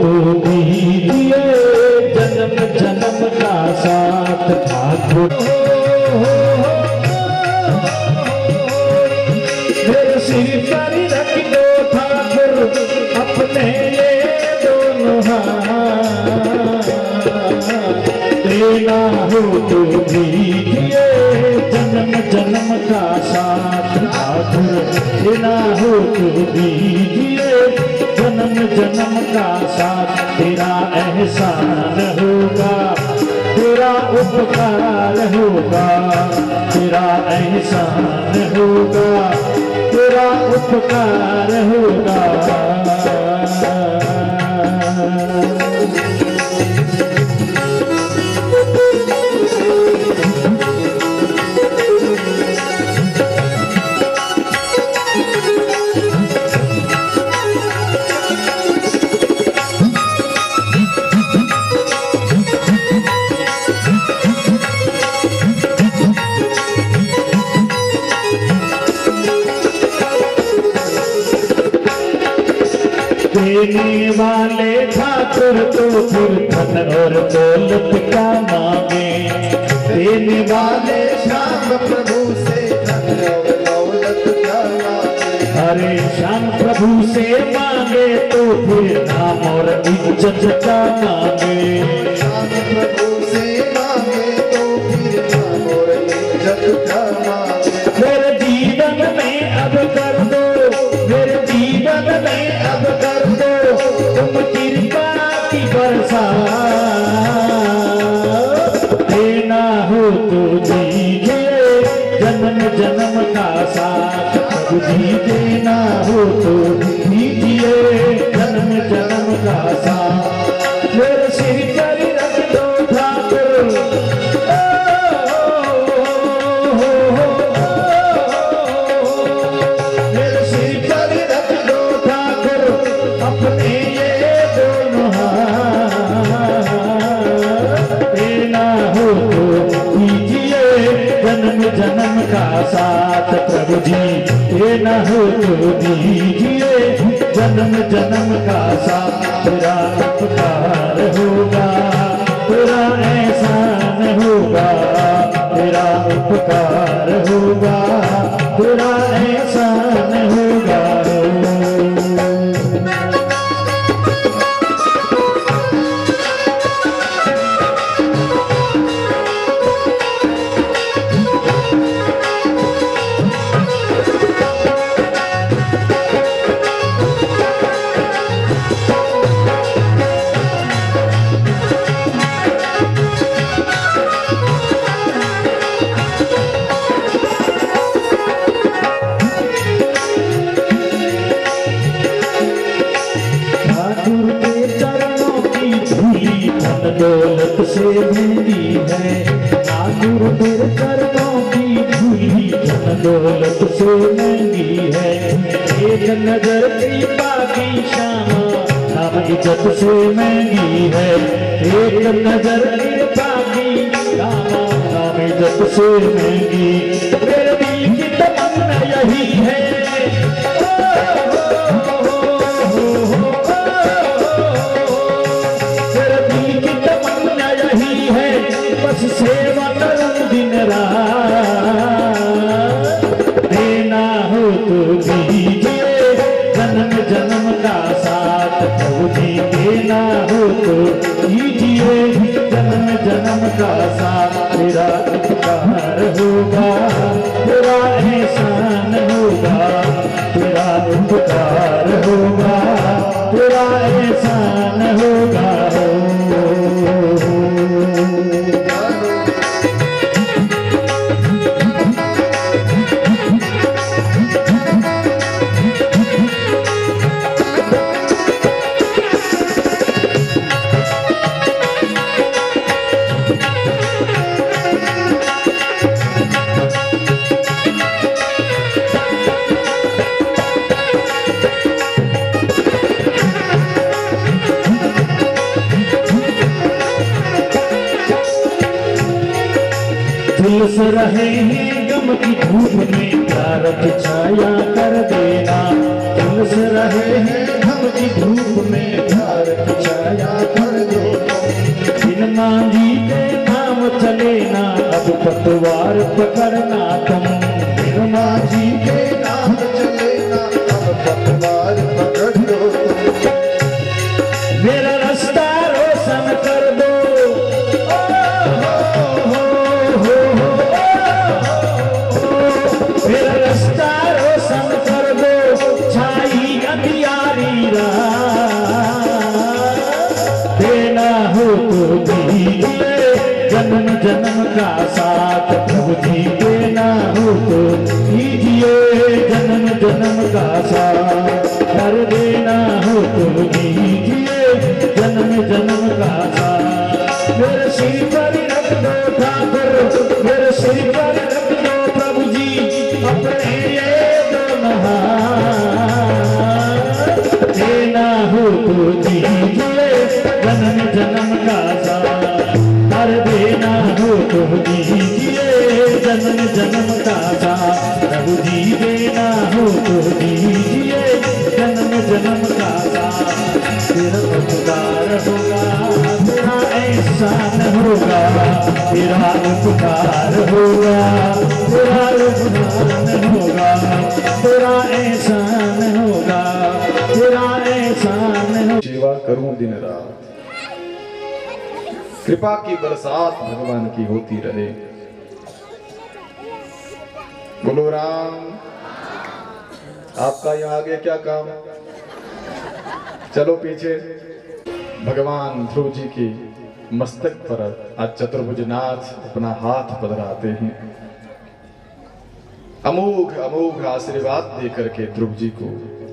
तो दीजिए जन्म जन्म का साथ ठाकुर। मेरे सिर पर रख दो ठाकुर अपने ये दोनों हाथ, देना हो तो दीजिए जन्म जन्म का साथ ठाकुर, देना हो तो दीजिए जन्म जन्म का साथ। तेरा एहसान होगा, तेरा उपकार होगा, तेरा एहसान होगा, तेरा उपकार होगा। देने वाले ठाकुर तो फिर धन और दौलत क्या मांगे, देने वाले श्याम प्रभु से धन और दौलत क्या मांगे। अरे श्याम प्रभु से मांगे तो फिर नाम और इज्जत क्या मांगे, श्याम प्रभु से मांगे तो फिर नाम और इज्जत क्या मांगे। मेरे जीवन में अब कर दो, मेरे जीवन में अब कर दो तुम कृपा की बरसात। देना हो तो दीजिए जन्म जन्म का साथ प्रभु जी, देना हो तो दीजिए जन्म जन्म का साथ। मेरे सिर पर रख दो ठाकुर, मेरे सिर पर रख दो ठाकुर अपने ये दोनों हाथ, देना हो तो दीजिए जन्म जन्म का साथ प्रभु जी, देना हो तो दीजिए जन्म जन्म का साथ। तेरा उपकार होगा, तेरा एहसान होगा, तेरा उपकार होगा, तेरा एहसान होगा। दौलत से महंगी है ठाकुर तेरे चरणों की धूली, धन दौलत से महंगी है। एक नजर कृपा की श्यामा नाम इज्जत से महंगी है, एक नजर कृपा की श्यामा नाम इज्जत से महंगी। मेरे दिल की तमन्ना यही है, बस सेवा करूं दिन रात। देना हो तो दीजिए जन्म जन्म का साथ प्रभु जी, देना हो तो दीजिए जन्म जन्म का साथ। तेरा उपकार होगा, तेरा एहसान होगा, तेरा उपकार होगा, तेरा एहसान होगा। झुलस रहे हैं गम की धूप में प्यार की छाया कर देना, झुलस रहे हैं अधम की धूप में प्यार की छाया कर दो तुम। बिन मांगी के नाम चले ना अब पतवार पकड़ना तुम। बिन मांगी के नाम चले ना अब पतवार पकड़ लो तुम। मेरा रास्ता रोशन कर दो। मेरा रास्ता रोशन कर दो, छाई अंधियारी रात। देना हो तो दीजिए जन्म जन्म का साथ प्रभु जी। देना हो तो दीजिए जन्म जन्म का साथ। कर देना हो तो दीजिए जन्म जन्म का साथ। मेरे सिर पर रख दो ठाकुर, मेरे सिर पर रख दो प्रभु जी अपने ये दोनों हाथ। देना हो तो दीजिए जन्म जन्म का साथ। कर देना हो तो दीजिए जन्म जन्म का साथ प्रभु जी। देना हो तो दीजिए जन्म जन्म का साथ। तेरा उपकार होगा, तेरा एहसान होगा, तेरा उपकार होगा, तेरा उपकार होगा, तेरा एहसान होगा, तेरा एहसान होगा। सेवा करूं दिन रात, कृपा की बरसात भगवान की होती रहे। बोलो राम। आपका यहाँ आगे क्या काम, चलो पीछे। भगवान ध्रुव जी की मस्तक पर आज चतुर्भुजनाथ अपना हाथ पधराते हैं। अमोघ अमोघ आशीर्वाद देकर के ध्रुव जी को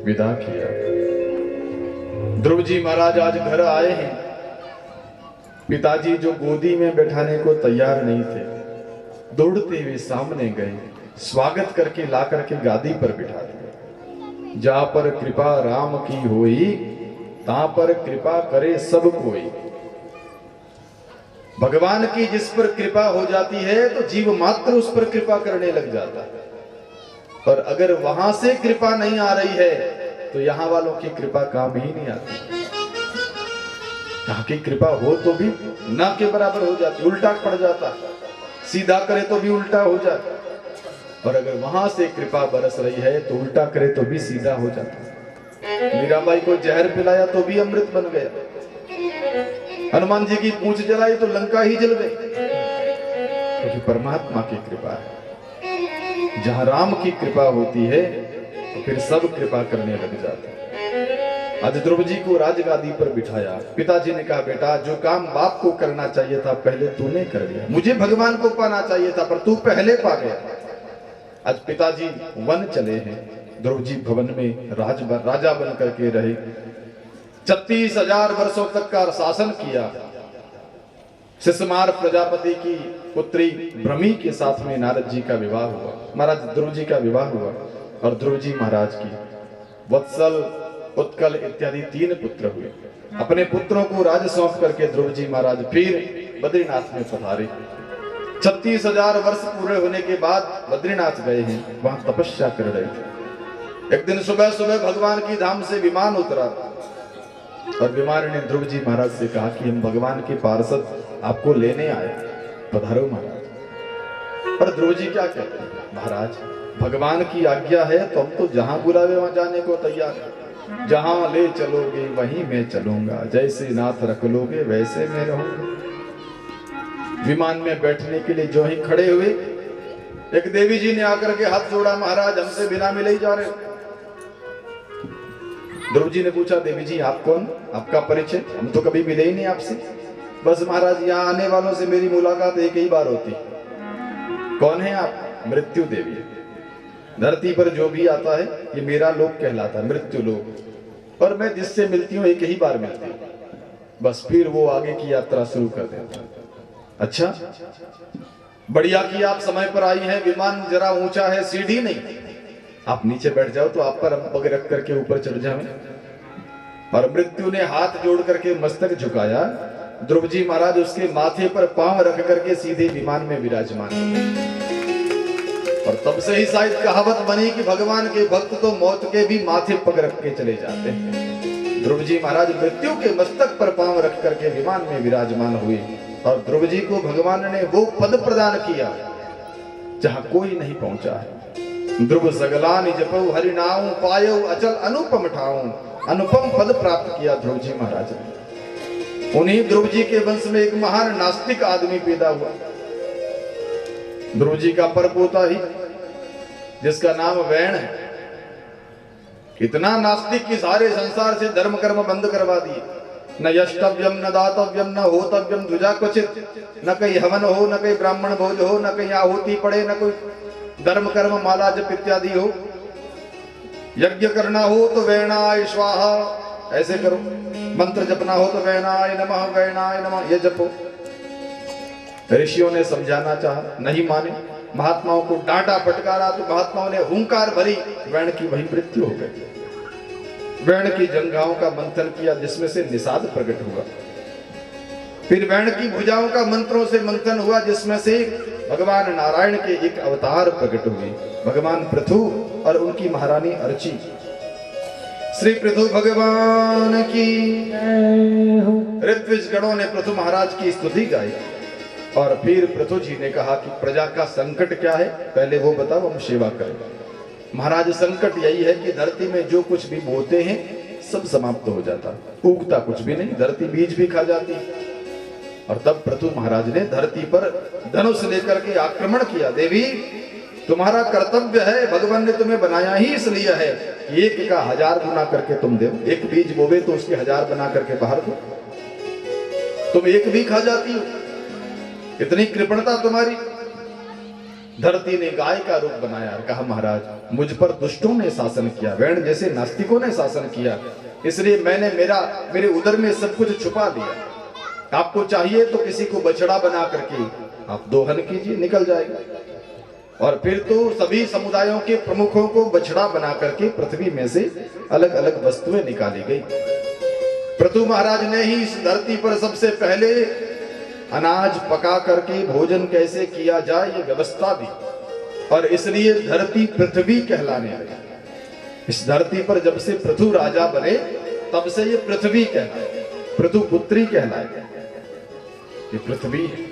विदा किया। ध्रुव जी महाराज आज घर आए हैं। पिताजी जो गोदी में बैठाने को तैयार नहीं थे, दौड़ते हुए सामने गए, स्वागत करके ला करके गादी पर बिठा दिया। जहां पर कृपा राम की होई, तहां पर कृपा करे सब कोई। भगवान की जिस पर कृपा हो जाती है तो जीव मात्र उस पर कृपा करने लग जाता है। और अगर वहां से कृपा नहीं आ रही है तो यहां वालों की कृपा काम ही नहीं आती। यहाँ की कृपा हो तो भी ना के बराबर हो जाती, उल्टा पड़ जाता। सीधा करे तो भी उल्टा हो जाता, और अगर वहां से कृपा बरस रही है तो उल्टा करे तो भी सीधा हो जाता। मीराबाई को जहर पिलाया तो भी अमृत बन गया। हनुमान जी की पूंछ जलाई तो लंका ही जल गई, क्योंकि परमात्मा की कृपा है। जहां राम की कृपा होती है तो फिर सब कृपा करने लग जाते। आज ध्रुव जी को राजगादी पर बिठाया। पिताजी ने कहा, बेटा जो काम बाप को करना चाहिए था पहले तूने कर लिया। मुझे भगवान को पाना चाहिए था पर तू पहले पा गया। आज पिताजी वन चले हैं, ध्रुव जी भवन में राजा बन करके रहे। 36,000 वर्षों तक का शासन किया। शिशुमार प्रजापति की पुत्री भ्रमी के साथ में नारद जी का विवाह हुआ, महाराज ध्रुव जी का विवाह हुआ। और ध्रुव जी महाराज की वत्सल, उत्कल इत्यादि 3 पुत्र हुए। अपने पुत्रों को राज सौंप करके ध्रुव जी महाराज फिर बद्रीनाथ में पधारे। 36,000 वर्ष पूरे होने के बाद बद्रीनाथ गए हैं, वहां तपस्या कर रहे थे। एक दिन सुबह सुबह भगवान की धाम से विमान उतरा और विमान ने ध्रुव जी महाराज से कहा कि हम भगवान के पार्षद आपको लेने आए, पधारो महाराज। पर ध्रुव जी क्या कहते हैं, महाराज भगवान की आज्ञा है तो हम तो जहां बुलावे वहां जाने को तैयार है। जहां ले चलोगे वहीं मैं चलूंगा, जैसे नाथ रख लोगे वैसे मैं रहूंगा। विमान में बैठने के लिए जो ही खड़े हुए, एक देवी जी ने आकर के हाथ जोड़ा, महाराज हमसे बिना मिले ही जा रहे हो। ध्रुव जी ने पूछा, देवी जी आप कौन, आपका परिचय, हम तो कभी मिले ही नहीं आपसे। बस महाराज यहाँ आने वालों से मेरी मुलाकात एक ही बार होती। कौन है आप? मृत्यु देवी। धरती पर जो भी आता है ये मेरा लोक कहलाता है, मृत्यु लोक। और मैं जिससे मिलती हूँ एक ही बार मिलती हूँ, बस फिर वो आगे की यात्रा शुरू कर देता है। अच्छा बढ़िया कि आप समय पर आई हैं, विमान जरा ऊंचा है, सीढ़ी नहीं, आप नीचे बैठ जाओ तो आप पर हम पग रख करके ऊपर चढ़ जाएं। और मृत्यु ने हाथ जोड़ करके मस्तक झुकाया, ध्रुव जी महाराज उसके माथे पर पांव रख करके सीधे विमान में विराजमान। और तब से ही शायद कहावत बनी कि भगवान के भक्त तो मौत के भी माथे पग रख के चले जाते हैं। ध्रुव जी महाराज मृत्यु के मस्तक पर पांव रख करके विमान में विराजमान हुए और ध्रुव जी को भगवान ने वो पद प्रदान किया जहां कोई नहीं पहुंचा है। ध्रुव सगलानि जपऊ हरि नाम पायो अचल अनुपम ठाऊ, अनुपम पद प्राप्त किया ध्रुव जी महाराज ने। उन्हीं ध्रुव जी के वंश में एक महान नास्तिक आदमी पैदा हुआ, ध्रुव जी का परपोता ही, जिसका नाम वैण है। इतना नास्तिक कि सारे संसार से धर्म कर्म बंद करवा दिए। न यष्टव्यम न दातव्यम न होतव्यम द्विजा क्वचित, न कहीं हवन हो न कहीं ब्राह्मण भोज हो न कहीं आहुति पड़े न कोई धर्म कर्म माला जप इत्यादि हो। यज्ञ करना हो तो वैणाय स्वाहा ऐसे करो, मंत्र जपना हो तो वैणाय नमः ये जपो। ऋषियों ने समझाना चाहा, नहीं माने। महात्माओं को डांटा फटकारा तो महात्माओं ने हुंकार भरी, वैण की वही मृत्यु हो गई। वैण की जंघाओं का मंथन किया जिसमें से निषाद प्रकट हुआ। फिर वैण की भुजाओं का मंत्रों से मंथन हुआ जिसमें से भगवान नारायण के एक अवतार प्रकट हुए, भगवान पृथु और उनकी महारानी अर्ची। श्री पृथु भगवान की ऋत्विज गणों ने पृथु महाराज की स्तुति गाई और फिर पृथु जी ने कहा कि प्रजा का संकट क्या है, पहले वो बताओ, हम सेवा करें। महाराज संकट यही है कि धरती में जो कुछ भी बोते हैं सब समाप्त हो जाता, उगता कुछ भी नहीं, धरती बीज भी खा जाती। और तब पृथु महाराज ने धरती पर धनुष लेकर के आक्रमण किया। देवी तुम्हारा कर्तव्य है, भगवान ने तुम्हें बनाया ही इसलिए है कि एक का 1000 गुना करके तुम दो। एक बीज बोवे तो उसके 1000 बना करके बाहर दो, तुम एक भी खा जाती हो, इतनी कृपणता तुम्हारी। धरती ने गाय का रूप बनाया और कहा महाराज मुझ पर दुष्टों ने शासन किया, वैण जैसे नास्तिकों ने शासन किया, इसलिए मैंने मेरे उदर में सब कुछ छुपा दिया। आपको चाहिए तो किसी को बछड़ा बना करके आप दोहन कीजिए, निकल जाएगा। और फिर तो सभी समुदायों के प्रमुखों को बछड़ा बना करके पृथ्वी में से अलग अलग वस्तुएं निकाली गई। पृथु महाराज ने ही इस धरती पर सबसे पहले अनाज पका करके भोजन कैसे किया जाए ये व्यवस्था दी और इसलिए धरती पृथ्वी कहलाने लगी। इस धरती पर जब से पृथु राजा बने तब से ये पृथ्वी कहलाए, पृथु पुत्री कहलाए, ये पृथ्वी है।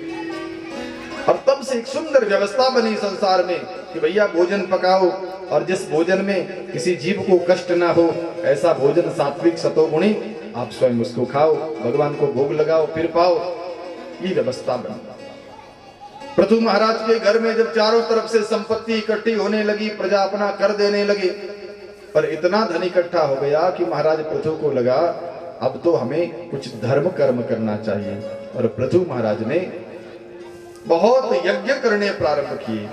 और तब से एक सुंदर व्यवस्था बनी संसार में कि भैया भोजन पकाओ और जिस भोजन में किसी जीव को कष्ट ना हो ऐसा भोजन सात्विक सतोगुणी आप स्वयं उसको खाओ, भगवान को भोग लगाओ फिर पाओ, ये व्यवस्था बनी। पृथु महाराज के घर में जब चारों तरफ से संपत्ति इकट्ठी होने लगी, प्रजा अपना कर देने लगी, पर इतना धन इकट्ठा हो गया कि महाराज पृथु को लगा अब तो हमें कुछ धर्म कर्म करना चाहिए। और पृथु महाराज ने बहुत यज्ञ करने प्रारंभ किए।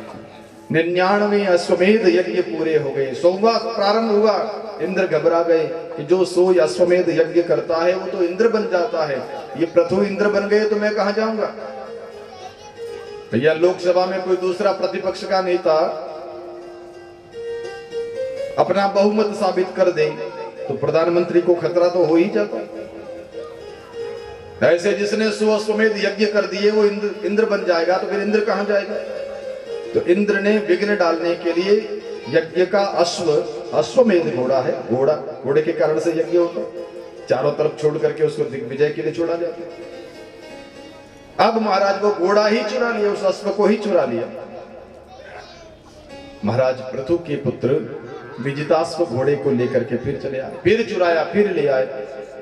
99 अश्वमेध यज्ञ पूरे हो गए। 100वां प्रारंभ हुआ, इंद्र घबरा गए कि जो 100 अश्वमेध यज्ञ करता है वो तो इंद्र बन जाता है, ये पृथु इंद्र बन गए तो मैं कहां जाऊंगा। भैया लोकसभा में कोई दूसरा प्रतिपक्ष का नेता अपना बहुमत साबित कर दे तो प्रधानमंत्री को खतरा तो हो ही जाता। ऐसे जिसने 100 अश्वमेध यज्ञ कर दिए वो इंद्र बन जाएगा तो फिर इंद्र कहां जाएगा। तो इंद्र ने विघ्न डालने के लिए यज्ञ का अश्वमेध घोड़ा है, घोड़े के कारण से यज्ञ होता, चारों तरफ छोड़ करके उसको दिग्विजय के लिए छोड़ा जाता। अब महाराज वो घोड़ा ही चुरा लिया, उस अश्व को ही चुरा लिया। महाराज पृथु के पुत्र विजिताश्व घोड़े को लेकर के फिर चले आए, फिर चुराया, फिर ले आए।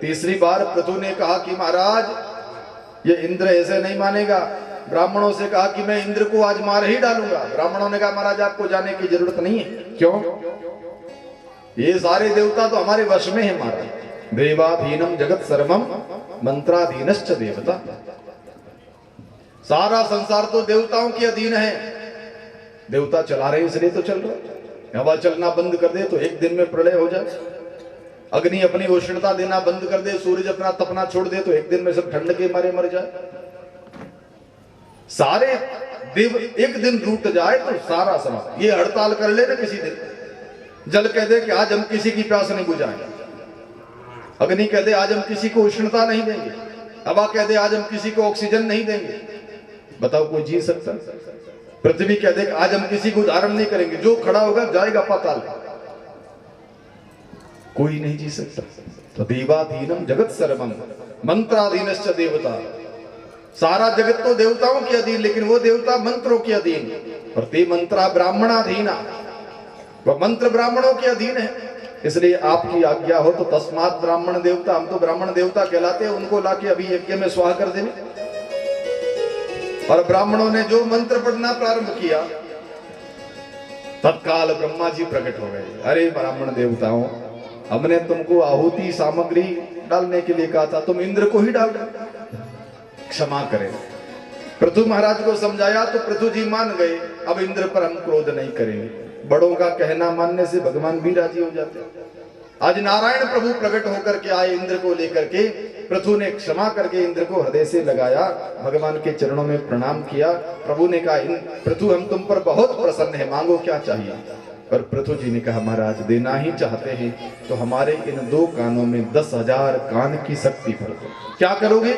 तीसरी बार पृथु ने कहा कि महाराज ये इंद्र ऐसे नहीं मानेगा। ब्राह्मणों से कहा कि मैं इंद्र को आज मार ही डालूंगा। ब्राह्मणों ने कहा महाराज आपको जाने की जरूरत नहीं है। क्यों? ये सारे देवता तो हमारे वश में है महाराज। देवाधीनम जगत सर्वम मंत्राधीनश्च देवता। सारा संसार तो देवताओं के अधीन है। देवता चला रहे इसलिए तो चल रहा है। हवा चलना बंद कर दे तो एक दिन में प्रलय हो जाए, अग्नि अपनी उष्णता देना बंद कर दे, सूरज अपना तपना छोड़ दे तो एक दिन में सब ठंड के मारे मर जाए। सारे देव एक दिन रूठ जाए तो सारा समाज। ये हड़ताल कर ले ना किसी दिन, जल कह दे कि आज हम किसी की प्यास नहीं बुझाएंगे, अग्नि कह दे आज हम किसी को उष्णता नहीं देंगे, हवा कह दे आज हम किसी को ऑक्सीजन नहीं देंगे, बताओ कोई जी सकता? पृथ्वी कह दे आज हम किसी को धारण नहीं करेंगे, जो खड़ा होगा जाएगा पाताल। कोई नहीं जी सकता। तो देवाधीनम जगत सर्वम मंत्राधीनश्च देवता, सारा जगत तो देवताओं के अधीन, लेकिन वो देवता मंत्रों के अधीन। और ते मंत्रा ब्राह्मणाधीना, वह मंत्र ब्राह्मणों के अधीन है। इसलिए आपकी आज्ञा हो तो तस्मात् ब्राह्मण देवता, हम तो ब्राह्मण देवता कहलाते हैं, उनको लाके अभी यज्ञ में स्वाहा कर देंगे। और ब्राह्मणों ने जो मंत्र पढ़ना प्रारंभ किया, तत्काल ब्रह्मा जी प्रकट हो गए। अरे ब्राह्मण देवताओं, हमने तुमको आहुति सामग्री डालने के लिए कहा था, तुम इंद्र को ही डाल रहे, क्षमा करें। पृथु महाराज को समझाया तो पृथु जी मान गए, अब इंद्र पर हम क्रोध नहीं करेंगे। बड़ों का कहना मानने से भगवान भी राजी हो जाते हैं। आज नारायण प्रभु प्रकट होकर के आए इंद्र को लेकर के। पृथु ने क्षमा करके इंद्र को हृदय से लगाया, भगवान के चरणों में प्रणाम किया। प्रभु ने कहा, पृथु हम तुम पर बहुत प्रसन्न है, मांगो क्या चाहिए। पर पृथु जी ने कहा, महाराज देना ही चाहते हैं तो हमारे इन 2 कानों में 10,000 कान की शक्ति भर दो। क्या करोगे?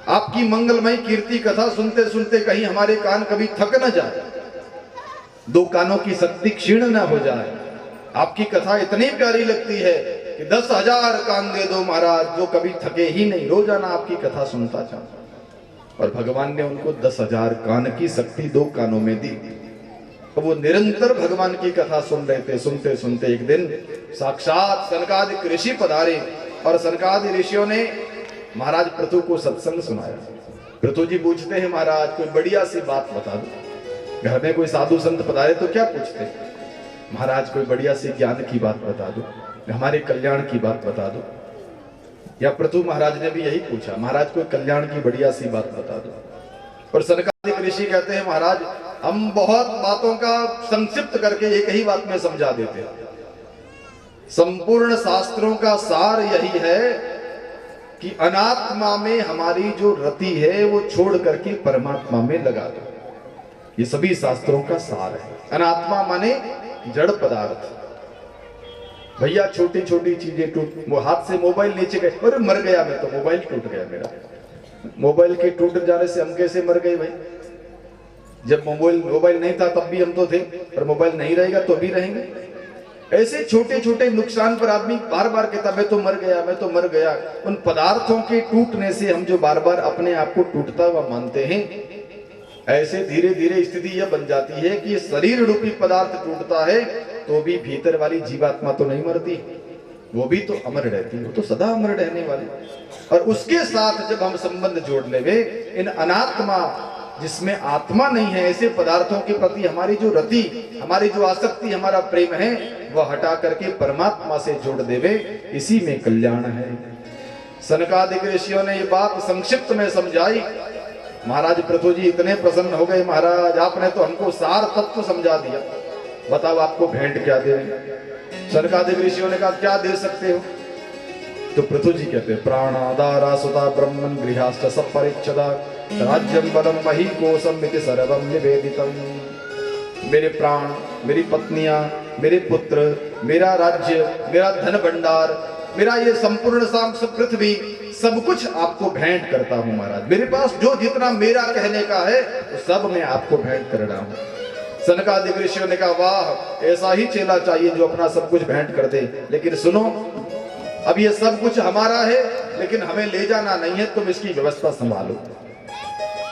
आपकी मंगलमय कीर्ति कथा सुनते सुनते कहीं हमारे कान कभी थक न जाए, 2 कानों की शक्ति क्षीण न हो जाए। आपकी कथा इतनी प्यारी लगती है कि 10,000 कान दे दो महाराज, जो कभी थके ही नहीं, रोजाना आपकी कथा सुनता चाहता। और भगवान ने उनको 10,000 कान की शक्ति 2 कानों में दी। तो वो निरंतर भगवान की कथा सुन रहे थे। सुनते सुनते एक दिन साक्षात सनकादिक ऋषि पधारे और सनकादि ऋषियों ने महाराज पृथु को सत्संग सुनाया। पृथु जी पूछते हैं, महाराज कोई बढ़िया सी बात बता दो। घर में कोई साधु संत पधारे तो क्या पूछते, महाराज कोई बढ़िया सी ज्ञान की बात बता दो, हमारे कल्याण की बात बता दो। या पृथु महाराज ने भी यही पूछा, महाराज कोई कल्याण की बढ़िया सी बात बता दो। और सनकादिक ऋषि कहते हैं, महाराज हम बहुत बातों का संक्षिप्त करके एक ही बात में समझा देते हैं। संपूर्ण शास्त्रों का सार यही है कि अनात्मा में हमारी जो रति है वो छोड़ करके परमात्मा में लगा दो। ये सभी शास्त्रों का सार है। अनात्मा माने जड़ पदार्थ। भैया छोटी छोटी चीजें टूट, वो हाथ से मोबाइल नीचे गए, अरे मर गया मैं तो, मोबाइल टूट गया मेरा। मोबाइल के टूट जाने से हम कैसे मर गए भाई? जब मोबाइल नहीं था तब भी हम तो थे, और मोबाइल नहीं रहेगा तो भी रहेंगे। ऐसे छोटे छोटे नुकसान पर आदमी बार बार कहता मैं तो मर गया, मैं तो मर गया। उन पदार्थों के टूटने से हम जो बार बार अपने आप को टूटता हुआ मानते हैं, ऐसे धीरे धीरे स्थिति यह बन जाती है कि शरीर रूपी पदार्थ टूटता है तो भी भीतर वाली जीवात्मा तो नहीं मरती, वो भी तो अमर रहती है, वो तो सदा अमर रहने वाली। और उसके साथ जब हम संबंध जोड़ लेवे, इन अनात्मा जिसमें आत्मा नहीं है, ऐसे पदार्थों के प्रति हमारी जो रति, हमारी जो आसक्ति, हमारा प्रेम है, वह हटा करके परमात्मा से जोड़ देवे, इसी में कल्याण है। सनकादिक ऋषियों ने ये बात संक्षिप्त में समझाई। महाराज पृथु जी इतने प्रसन्न हो गए, महाराज आपने तो हमको सार तत्व समझा दिया, बताओ आपको भेंट क्या दे। सनकादिक ऋषियों ने कहा क्या दे सकते हो? तो पृथु जी कहते हैं, प्राणादारा सुता ब्रह्मन् गृहाश्च सपरिच्छदा राज्यं बलं मही कोशम इति सर्वं निवेदितम्। मेरे प्राण, मेरी पत्नियां, मेरे पुत्र, मेरा राज्य, मेरा धन भंडार, मेरा ये संपूर्ण सब पृथ्वी, सब कुछ आपको भेंट करता हूं महाराज। मेरे पास जो जितना मेरा कहने का है तो सब मैं आपको भेंट कर रहा हूं। सनकादिक ऋषियों ने कहा वाह, ऐसा ही चेला चाहिए जो अपना सब कुछ भेंट कर दे। लेकिन सुनो, अब ये सब कुछ हमारा है लेकिन हमें ले जाना नहीं है, तुम इसकी व्यवस्था संभालो।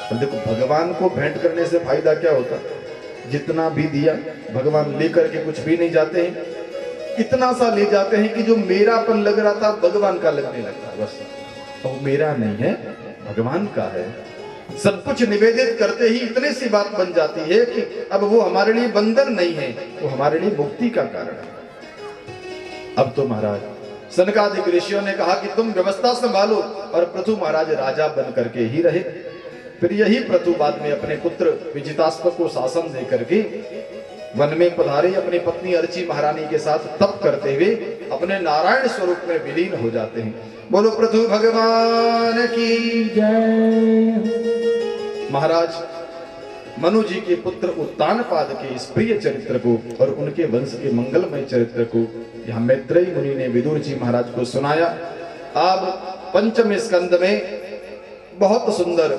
और देखो भगवान को भेंट करने से फायदा क्या होता, जितना भी दिया भगवान लेकर के कुछ भी नहीं जाते हैं, इतना सा ले जाते हैं कि जो मेरापन लग रहा था भगवान का लगने लगता है। बस वो मेरा नहीं है, भगवान का है। सब कुछ निवेदित करते ही इतनी सी बात बन जाती है कि अब वो हमारे लिए बंधन नहीं है, वो हमारे लिए मुक्ति का कारण है। अब तो महाराज सनकादिक ऋषियों ने कहा कि तुम व्यवस्था संभालो, और पृथु महाराज राजा बन करके ही रहे। फिर यही पृथु बाद में अपने पुत्र विजितास्व को शासन दे करके वन में पधारे, अपनी पत्नी अर्ची महारानी के साथ तप करते हुए अपने नारायण स्वरूप में विलीन हो जाते हैं। बोलो पृथु भगवान की जय। महाराज मनु जी के पुत्र उत्तानपाद के इस प्रिय चरित्र को और उनके वंश के मंगलमय चरित्र को यहाँ मैत्रेयी मुनि ने विदुर जी महाराज को सुनाया। अब पंचम स्कंद में बहुत सुंदर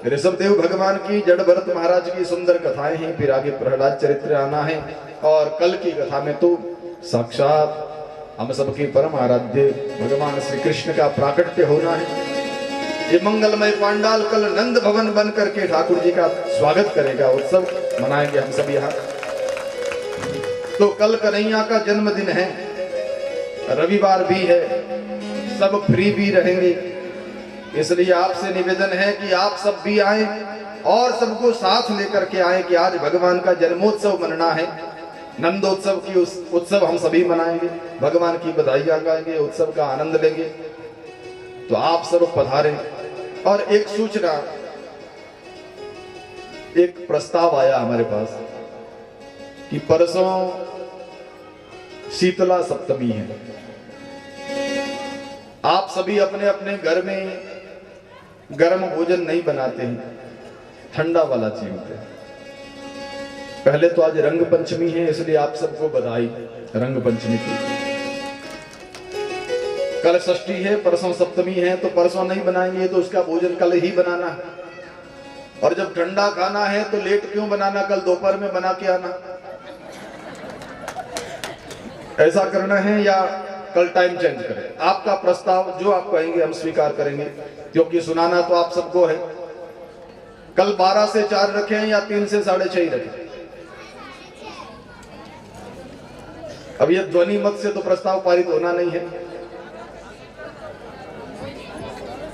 ऋषभदेव भगवान की, जड़ भरत महाराज की सुंदर कथाएं हैं। फिर आगे प्रहलाद चरित्र आना है, और कल की कथा में तो साक्षात हम सबके परम आराध्य भगवान श्री कृष्ण का प्राकट्य होना है। ये मंगलमय पांडाल कल नंद भवन बन करके ठाकुर जी का स्वागत करेगा, उत्सव मनाएंगे हम सब यहाँ। तो कल कन्हैया का जन्मदिन है, रविवार भी है, सब फ्री भी रहेंगे, इसलिए आपसे निवेदन है कि आप सब भी आए और सबको साथ लेकर के आए कि आज भगवान का जन्मोत्सव मनना है। नंदोत्सव की उस उत्सव हम सभी मनाएंगे, भगवान की बधाइयां गाएंगे, उत्सव का आनंद लेंगे। तो आप सब पधारें। और एक सूचना, एक प्रस्ताव आया हमारे पास कि परसों शीतला सप्तमी है। आप सभी अपने अपने घर में गर्म भोजन नहीं बनाते हैं, ठंडा वाला चीज़ है। पहले तो आज रंग पंचमी है, इसलिए आप सबको बधाई रंग पंचमी की। कल षष्ठी है, परसों सप्तमी है, तो परसों नहीं बनाएंगे तो उसका भोजन कल ही बनाना है। और जब ठंडा खाना है तो लेट क्यों बनाना, कल दोपहर में बना के आना। ऐसा करना है या कल टाइम चेंज करें? आपका प्रस्ताव जो आप कहेंगे हम स्वीकार करेंगे, क्योंकि सुनाना तो आप सबको है। कल 12 से 4 रखें या 3 से 6:30 रखें? अब ये ध्वनि मत से तो प्रस्ताव पारित होना नहीं है,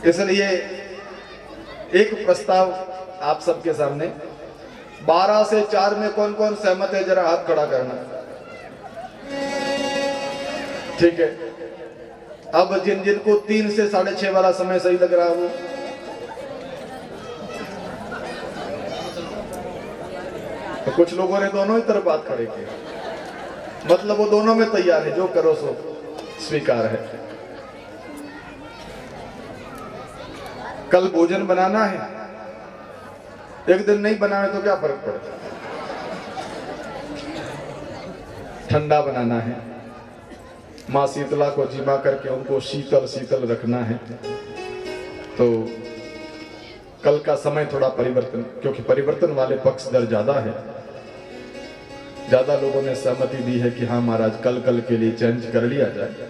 इसलिए एक प्रस्ताव आप सबके सामने। 12 से 4 में कौन कौन सहमत है, जरा हाथ खड़ा करना। ठीक है। अब जिन जिन को 3 से 6:30 वाला समय सही लग रहा हो, तो कुछ लोगों ने दोनों ही तरफ बात खड़े किए, मतलब वो दोनों में तैयार है, जो करो सो स्वीकार है। कल भोजन बनाना है, एक दिन नहीं बनाना तो क्या फर्क पड़ता, ठंडा बनाना है। माँ शीतला को जिमा करके उनको शीतल शीतल रखना है। तो कल का समय थोड़ा परिवर्तन, क्योंकि परिवर्तन वाले पक्ष दर ज्यादा है, ज्यादा लोगों ने सहमति दी है कि हाँ महाराज कल के लिए चेंज कर लिया जाए।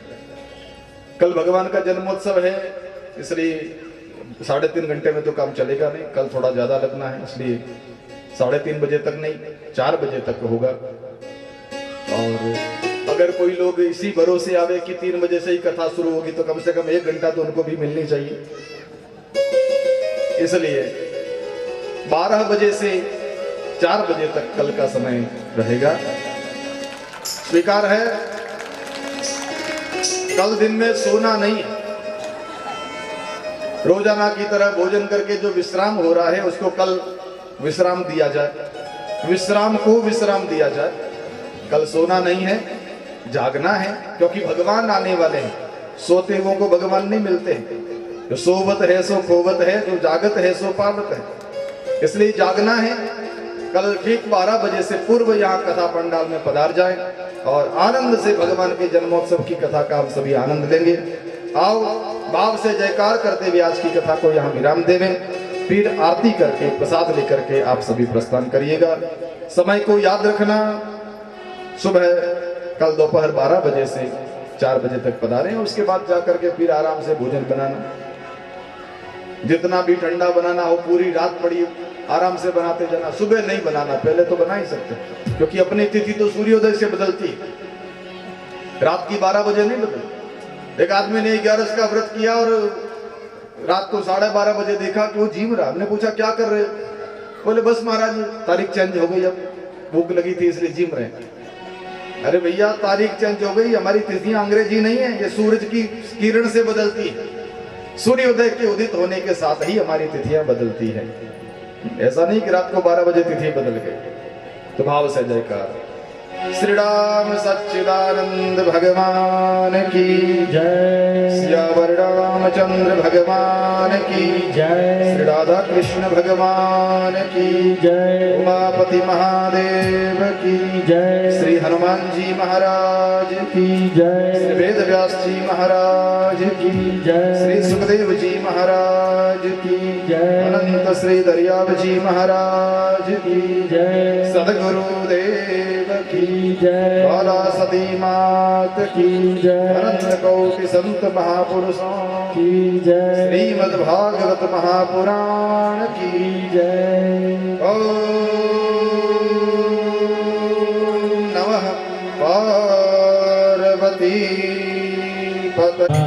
कल भगवान का जन्मोत्सव है, इसलिए 3.5 घंटे में तो काम चलेगा नहीं, कल थोड़ा ज्यादा लगना है, इसलिए 3:30 बजे तक नहीं 4 बजे तक होगा। और अगर कोई लोग इसी भरोसे आवे कि 3 बजे से ही कथा शुरू होगी तो कम से कम 1 घंटा तो उनको भी मिलनी चाहिए, इसलिए 12 बजे से 4 बजे तक कल का समय रहेगा। स्वीकार है? कल दिन में सोना नहीं है, रोजाना की तरह भोजन करके जो विश्राम हो रहा है उसको कल विश्राम दिया जाए, विश्राम को विश्राम दिया जाए। कल सोना नहीं है, जागना है, क्योंकि भगवान आने वाले हैं। सोते हुओं को भगवान नहीं मिलते हैं, जो सोवत है सो खोवत है, जो जागत है सो पावत है, इसलिए जागना है। कल ठीक 12 बजे से पूर्व यहाँ कथा पंडाल में पधार जाएं और आनंद से भगवान के जन्मोत्सव की कथा का हम सभी आनंद लेंगे। आओ भाव से जयकार करते हुए आज की कथा को यहाँ विराम देवें, फिर आरती करके प्रसाद लेकर के आप सभी प्रस्थान करिएगा। समय को याद रखना, सुबह कल दोपहर 12 बजे से 4 बजे तक पधारें, उसके बाद जाकर के फिर आराम से भोजन बनाना। जितना भी ठंडा बनाना हो, पूरी रात पड़ी आराम से बनाते जाना, सुबह नहीं बनाना, पहले तो बना ही सकते, क्योंकि अपनी तिथि तो सूर्योदय से बदलती है, रात की 12 बजे नहीं बदलती। एक आदमी ने 11 का व्रत किया और रात को 12:30 बजे देखा कि वो जीम रहा। हमने पूछा क्या कर रहे हो? बोले बस महाराज तारीख चेंज हो गई, अब भूख लगी थी इसलिए जिम रहे। अरे भैया तारीख चेंज हो गई, हमारी तिथियां अंग्रेजी नहीं है, ये सूरज की किरण से बदलती है, सूर्योदय के उदित होने के साथ ही हमारी तिथियां बदलती है। ऐसा नहीं कि रात को 12 बजे तिथि बदल गई। तो भाव से जयकार। श्री राम सच्चिदानंद भगवान की जय। सियावर रामचंद्र भगवान की जय। श्री राधा कृष्ण भगवान की जय। उमापति महादेव की जय। श्री हनुमान जी महाराज की जय। श्री वेद व्यास जी महाराज की जय। श्री सुखदेव जी महाराज की जय। अनंत श्री दरियाव जी महाराज की जय। सदगुरु देव की जय। बाला सती मात की जय। अनंत कोटि संत महापुरुषों की जय। श्रीमद् भागवत महापुराण की जय। ओम नमः पार्वती पतये।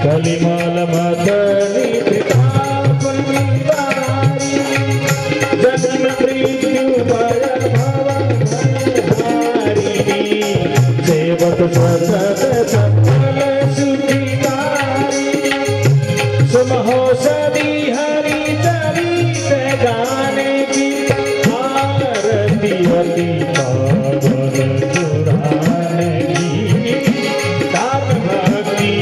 कलिमल मदनी जन्म मृत्यु भय भवहारिणी सेवक सतत सकल सुखिकारी सुमहो सदी हरि चरित गाने की आरती अति पावन पुराण की दान भक्ति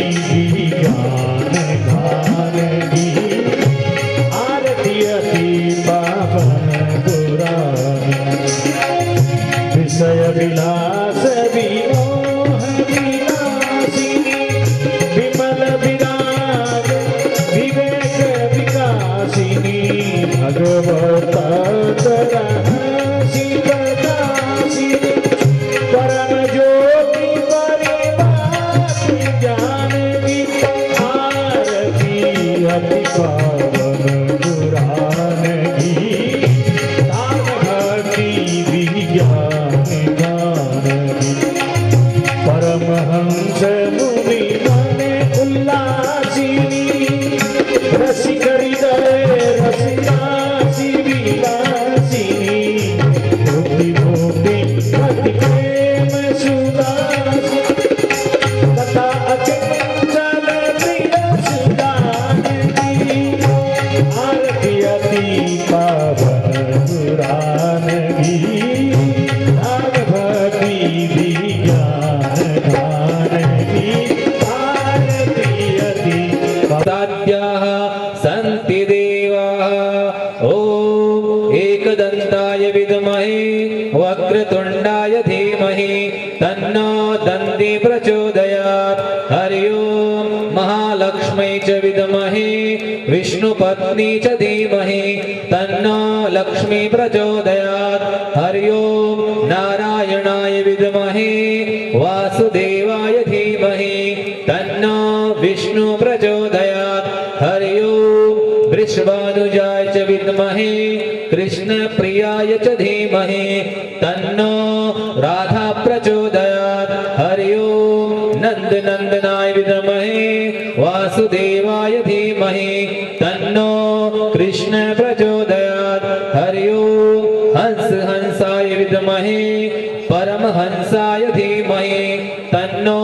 ज्ञान गान की आरती अति पावन पुराण विषय विलास विमोह विनाशिनी विमल विराग विवेक विकासिनी भगवत तरहसी प्रकाशिनी परम ज्योति परिवार ज्ञानी आरती अति पावन पुराण की दान भक्ति विज्ञान गान की परमहंस मुनि मन उल्लासिनी रसिक हृदय रसिकासी विलासिनी भूति भूति अति प्रेम सुदासी तथा अचंचल प्रिय सुदानगी आरती अति पावन पुराण की दान भक्ति विज्ञान गान की आरती अति साध्याः सन्ति देवाः ॐ एकदन्ताय विद्महे वक्रतुण्डाय धीमहि तन्नो दन्ति प्रचोदयात् हरि ओं महालक्ष्मै च विद्महे विष्णुपत्नी च धीमहि तन्नो लक्ष्मी प्रचोदयात् हरि ओं नारायणाय विद्महे वासुदेवाय धीमहि तन्नो विष्णु प्रचोदयात् हरि ओं वृषभानुजाय च विद्महे कृष्णप्रियाय च धीमहि तन्नो राधा प्रचोदयात् हरि ओं नन्दनन्दनाय विद्महे वासुदेवाय धीमहि तन्नो कृष्ण प्रचोदयात् हरि ओं हंसाय विद्महे परमहंसाय धीमहि तन्नो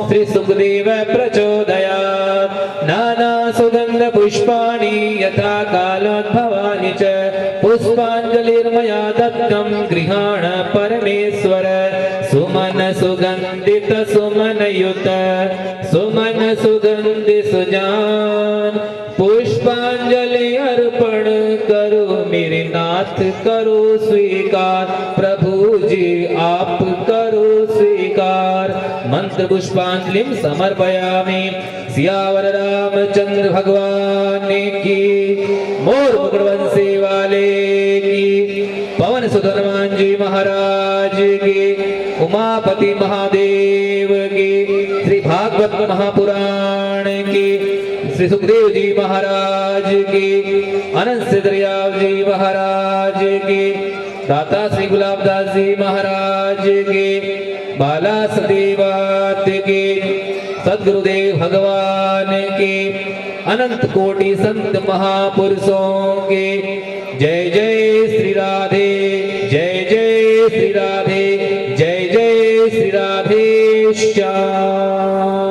श्री सुखदेव प्रचोदयात् नाना सुगंध पुष्पाणि यथा कालोद्भवानि च पुष्पाञ्जलिर्मया दत्तं गृहाण परमेश्वर सुमन सुगंधित सुमनयुत सुमन सुगंधि सुजान पुष्पांजलि अर्पण करो मेरे नाथ करो स्वीकार प्रभु जी आप करो स्वीकार मंत्र पुष्पांजलि समर्पयामि सियावर रामचंद्र भगवान की मोर मुकुट वंशी वाले की पवन पवन सुत हनुमान जी महाराज की, उमापति महादेव की, श्री भागवत महापुराण की, श्री सुखदेव जी महाराज की, अनंत सिद्धरियाव जी महाराज की, दाता श्री गुलाबदास जी महाराज की, बाला सदेवात की, सदगुरुदेव भगवान की, अनंत कोटि संत महापुरुषों के। जय जय श्री राधे, जय जय श्री राधे, जय जय श्री राधे श्याम।